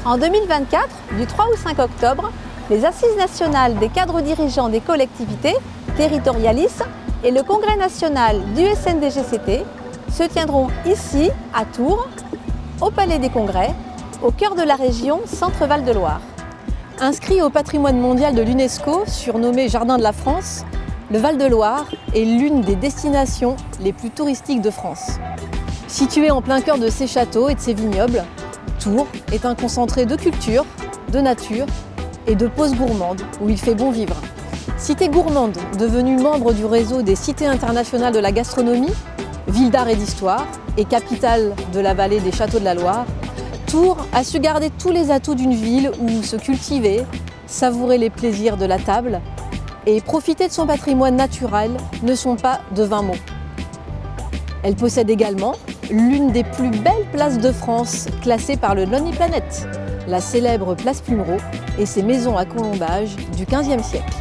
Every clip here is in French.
En 2024, du 3 au 5 octobre, les Assises nationales des cadres dirigeants des collectivités territorialistes et le Congrès national du SNDGCT se tiendront ici, à Tours, au Palais des Congrès, au cœur de la région Centre-Val de Loire. Inscrit au patrimoine mondial de l'UNESCO, surnommé Jardin de la France, le Val-de-Loire est l'une des destinations les plus touristiques de France. Situé en plein cœur de ses châteaux et de ses vignobles, Tours est un concentré de culture, de nature et de pauses gourmandes où il fait bon vivre. Cité gourmande, devenue membre du réseau des cités internationales de la gastronomie, ville d'art et d'histoire et capitale de la vallée des châteaux de la Loire, Tours a su garder tous les atouts d'une ville où se cultiver, savourer les plaisirs de la table et profiter de son patrimoine naturel ne sont pas de vains mots. Elle possède également l'une des plus belles places de France classée par le Lonely Planet, la célèbre place Plumereau et ses maisons à colombages du XVe siècle.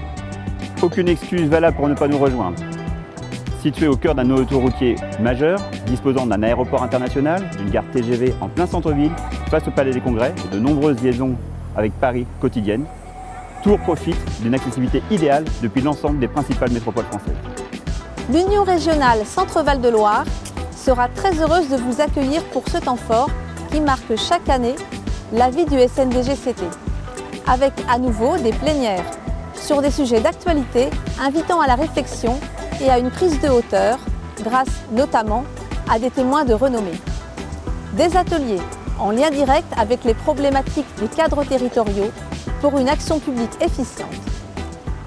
Aucune excuse valable pour ne pas nous rejoindre. Situé au cœur d'un autoroutier majeur, disposant d'un aéroport international, d'une gare TGV en plein centre-ville, face au Palais des Congrès et de nombreuses liaisons avec Paris quotidiennes, Tours profite d'une accessibilité idéale depuis l'ensemble des principales métropoles françaises. L'Union régionale Centre-Val de Loire sera très heureuse de vous accueillir pour ce temps fort qui marque chaque année la vie du SNDGCT, avec à nouveau des plénières sur des sujets d'actualité invitant à la réflexion et à une prise de hauteur grâce notamment à des témoins de renommée. Des ateliers en lien direct avec les problématiques des cadres territoriaux pour une action publique efficiente.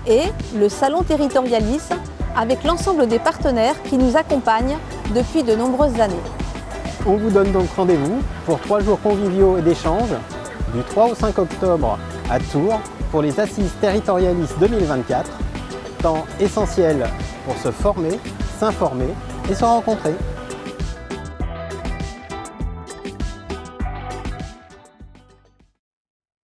Et le Salon Territorialisme avec l'ensemble des partenaires qui nous accompagnent depuis de nombreuses années. On vous donne donc rendez-vous pour 3 jours conviviaux et d'échanges du 3 au 5 octobre à Tours pour les Assises territorialistes 2024, temps essentiel pour se former, s'informer et se rencontrer.